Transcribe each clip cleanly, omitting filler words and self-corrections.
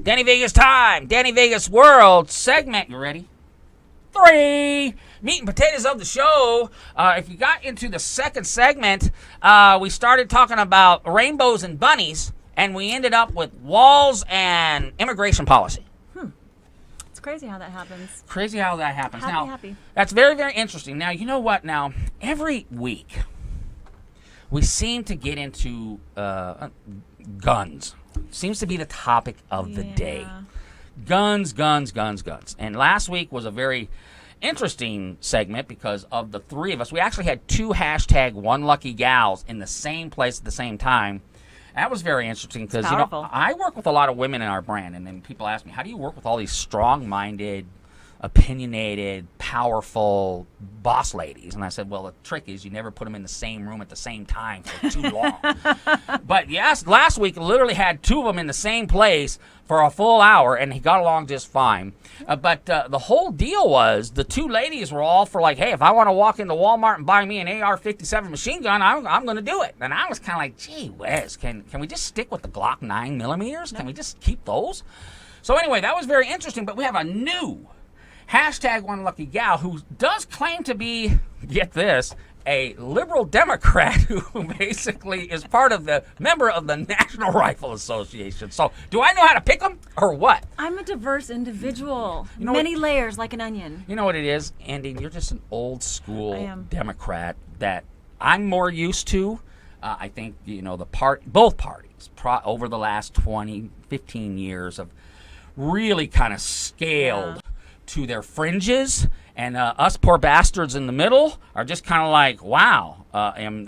Danny Vegas time. Danny Vegas World segment. You ready? 3. Meat and potatoes of the show. If you got into the second segment, we started talking about rainbows and bunnies, and we ended up with walls and immigration policy. It's crazy how that happens. Crazy how that happens. Happy. That's very, very interesting. Now, you know what? Now, every week, we seem to get into guns. Seems to be the topic of the day. Guns. And last week was a very interesting segment because of the three of us. We actually had 2 hashtag one lucky gals in the same place at the same time. That was very interesting because, you know, I work with a lot of women in our brand, and then people ask me, how do you work with all these strong-minded, opinionated, powerful boss ladies? And I said, well, the trick is you never put them in the same room at the same time for too long. But yes, last week literally had 2 of them in the same place for a full hour, and he got along just fine. But the whole deal was the 2 ladies were all for like, hey, if I want to walk into Walmart and buy me an AR-57 machine gun, I'm going to do it. And I was kind of like, gee whiz, can we just stick with the Glock 9mm? Can we just keep those? So anyway, that was very interesting, but we have a new hashtag one lucky gal who does claim to be, get this, a liberal Democrat who basically is part of the member of the National Rifle Association. So do I know how to pick them or what? I'm a diverse individual. Many layers like an onion. You know what it is, Andy? You're just an old school Democrat that I'm more used to. I think, you know, both parties over the last 20, 15 years have really kind of scaled to their fringes, and us poor bastards in the middle are just kind of like, wow,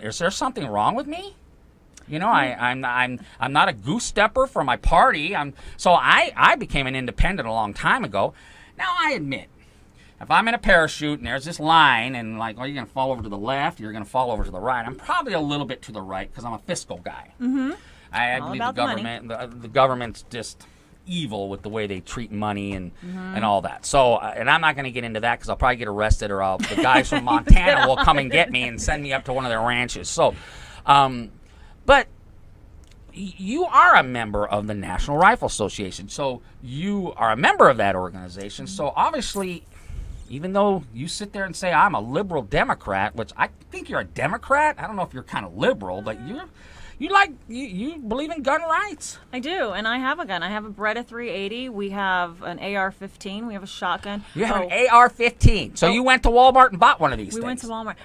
is there something wrong with me? You know, I'm not a goose stepper for my party. So I became an independent a long time ago. Now I admit, if I'm in a parachute and there's this line and like, oh, you're gonna fall over to the left, you're gonna fall over to the right, I'm probably a little bit to the right because I'm a fiscal guy. I believe the government's just evil with the way they treat money and all that. So, and I'm not going to get into that because I'll probably get arrested, or the guys from Montana will come and get me and send me up to one of their ranches. So, but you are a member of the National Rifle Association. So you are a member of that organization. So obviously, even though you sit there and say I'm a liberal Democrat, which I think you're a Democrat. I don't know if you're kind of liberal, but you believe in gun rights. I do, and I have a gun. I have a Beretta 380. We have an AR-15. We have a shotgun. You have an AR-15. So you went to Walmart and bought one of these things. We went to Walmart.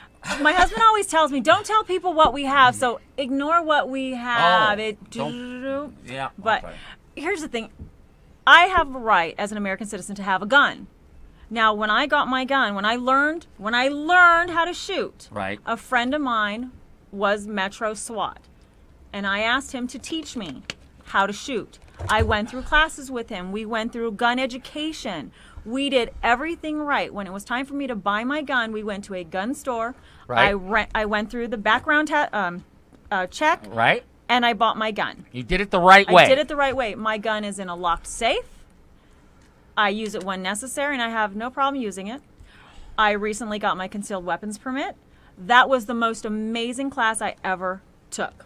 My husband always tells me, don't tell people what we have, so ignore what we have. But here's the thing. I have a right as an American citizen to have a gun. Now, when I got my gun, when I learned how to shoot, a friend of mine was Metro SWAT. And I asked him to teach me how to shoot. I went through classes with him. We went through gun education. We did everything right. When it was time for me to buy my gun, we went to a gun store. I went through the background check. Right. And I bought my gun. You did it the right way. I did it the right way. My gun is in a locked safe. I use it when necessary, and I have no problem using it. I recently got my concealed weapons permit. That was the most amazing class I ever took.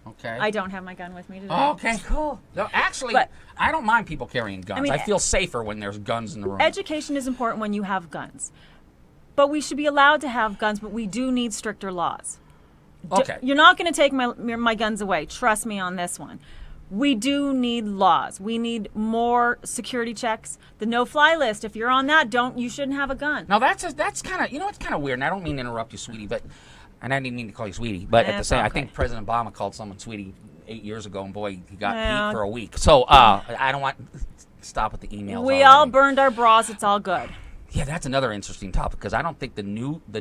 Okay. I don't have my gun with me today. Okay, cool. No, actually, I don't mind people carrying guns. I feel safer when there's guns in the room. Education is important when you have guns. But we should be allowed to have guns, but we do need stricter laws. Okay. You're not going to take my guns away. Trust me on this one. We do need laws. We need more security checks. The no-fly list, if you're on that, you shouldn't have a gun. Now, that's kind of, it's kind of weird, and I don't mean to interrupt you, sweetie, but... And I didn't mean to call you sweetie, but at the same, I think President Obama called someone sweetie 8 years ago, and boy, he got beat for a week. So I don't want stop with the emails. We all burned our bras. It's all good. Yeah, that's another interesting topic because I don't think the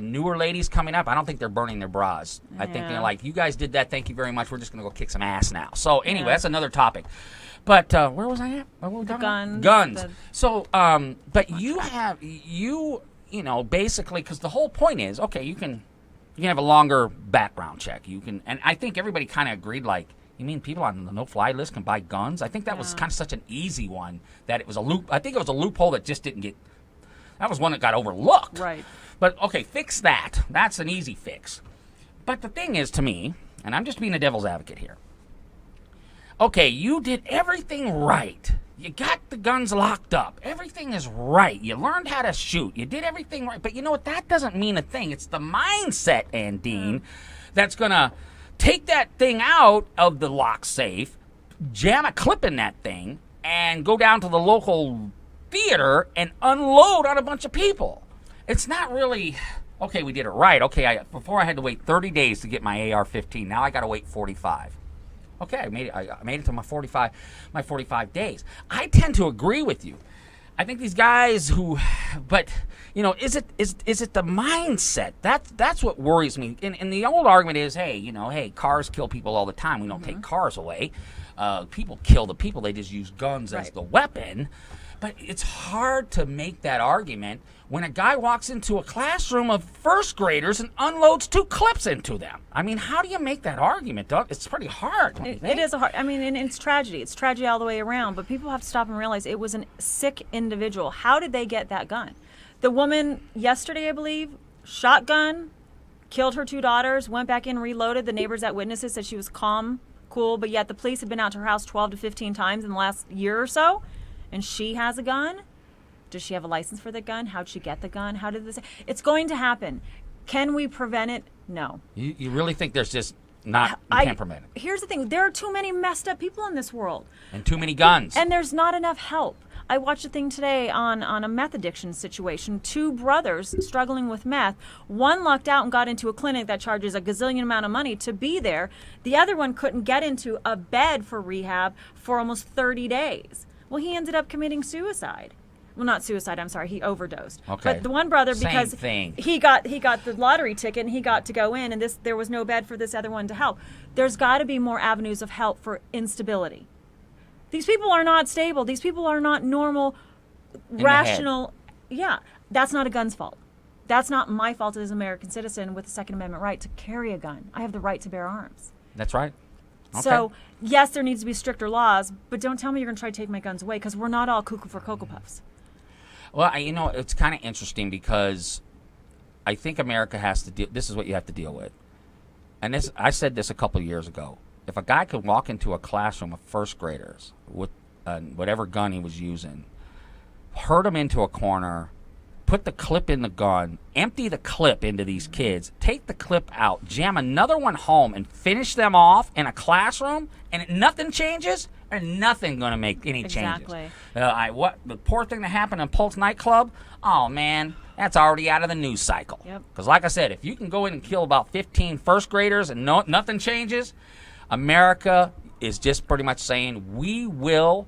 newer ladies coming up, I don't think they're burning their bras. I think they're like, you guys did that. Thank you very much. We're just gonna go kick some ass now. So anyway, that's another topic. But where was I at? What were we talking about? Guns. So, but you have basically because the whole point is you can have a longer background check. You can, and I think everybody kind of agreed, like, you mean people on the no-fly list can buy guns? I think that was kind of such an easy one that it was I think it was a loophole that just didn't get, that was one that got overlooked. Right. But, okay, fix that. That's an easy fix. But the thing is, to me, and I'm just being a devil's advocate here, okay, you did everything right You got the guns locked up. Everything is right. You learned how to shoot. You did everything right. But you know what? That doesn't mean a thing. It's the mindset, Andine, that's going to take that thing out of the lock safe, jam a clip in that thing, and go down to the local theater and unload on a bunch of people. It's not really, okay, we did it right. Okay, before I had to wait 30 days to get my AR-15. Now I got to wait 45. Okay, I made it to my 45 days. I tend to agree with you. I think these guys who, but you know, is it the mindset? That's what worries me. And the old argument is, hey, cars kill people all the time. We don't take cars away. People kill the people. They just use guns as the weapon. But it's hard to make that argument when a guy walks into a classroom of first graders and unloads 2 clips into them. I mean, how do you make that argument, Doug? It's pretty hard. It is hard. I mean, and it's tragedy. It's tragedy all the way around. But people have to stop and realize it was a sick individual. How did they get that gun? The woman yesterday, I believe, shotgun, killed her 2 daughters, went back in, reloaded. The neighbors that witnessed it said she was calm, cool, but yet the police had been out to her house 12 to 15 times in the last year or so, and she has a gun. Does she have a license for the gun? How'd she get the gun? How did this? It's going to happen. Can we prevent it? No. You really think there's just not, you can't prevent it? Here's the thing. There are too many messed up people in this world. And too many guns. And there's not enough help. I watched a thing today on a meth addiction situation. 2 brothers struggling with meth. One lucked out and got into a clinic that charges a gazillion amount of money to be there. The other one couldn't get into a bed for rehab for almost 30 days. Well, he ended up committing suicide. Well, not suicide, I'm sorry, he overdosed. Okay. But the one brother, because he got the lottery ticket and he got to go in, and there was no bed for this other one to help. There's got to be more avenues of help for instability. These people are not stable. These people are not normal, rational. Yeah, that's not a gun's fault. That's not my fault as an American citizen with a Second Amendment right to carry a gun. I have the right to bear arms. That's right. Okay. So, yes, there needs to be stricter laws, but don't tell me you're going to try to take my guns away, because we're not all cuckoo for Cocoa Puffs. Well, it's kind of interesting because I think America has to deal. This is what you have to deal with. And I said this a couple of years ago. If a guy could walk into a classroom of first graders with whatever gun he was using, herd them into a corner, put the clip in the gun, empty the clip into these kids, take the clip out, jam another one home, and finish them off in a classroom, and nothing changes, and nothing going to make any changes. What the poor thing that happened in Pulse nightclub? Oh man, that's already out of the news cycle. Because like I said, if you can go in and kill about 15 first graders and nothing changes, America is just pretty much saying we will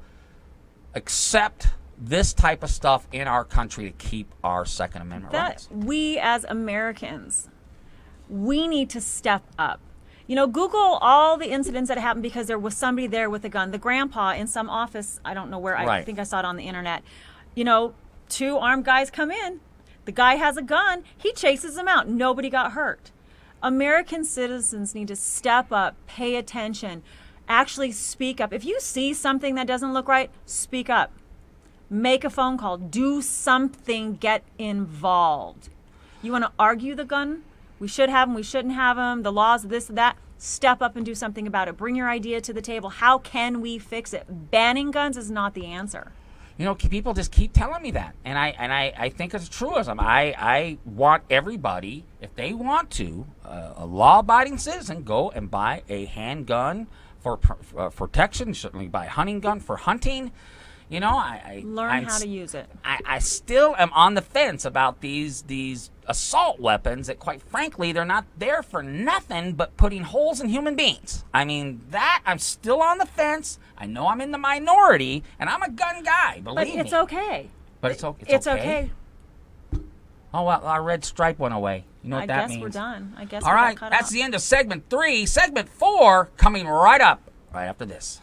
accept this type of stuff in our country to keep our Second Amendment rights. We as Americans, we need to step up. Google all the incidents that happened because there was somebody there with a gun. The grandpa in some office, I don't know where, I think I saw it on the internet. 2 armed guys come in. The guy has a gun. He chases them out. Nobody got hurt. American citizens need to step up, pay attention, actually speak up. If you see something that doesn't look right, speak up. Make a phone call. Do something. Get involved. You want to argue the gun? We should have them. We shouldn't have them. The laws, this, that. Step up and do something about it. Bring your idea to the table. How can we fix it? Banning guns is not the answer. People just keep telling me that, and I think it's a truism. I want everybody, if they want to, a law-abiding citizen, go and buy a handgun for protection. Certainly buy a hunting gun for hunting. Learn how to use it. I still am on the fence about these assault weapons that, quite frankly, they're not there for nothing but putting holes in human beings. I mean, that I'm still on the fence. I know I'm in the minority, and I'm a gun guy, believe me. But it's okay. But it's okay. Oh, well, our red stripe went away. You know what that means? I guess we're done. All right, that's the end of segment 3. Segment 4 coming right up, right after this.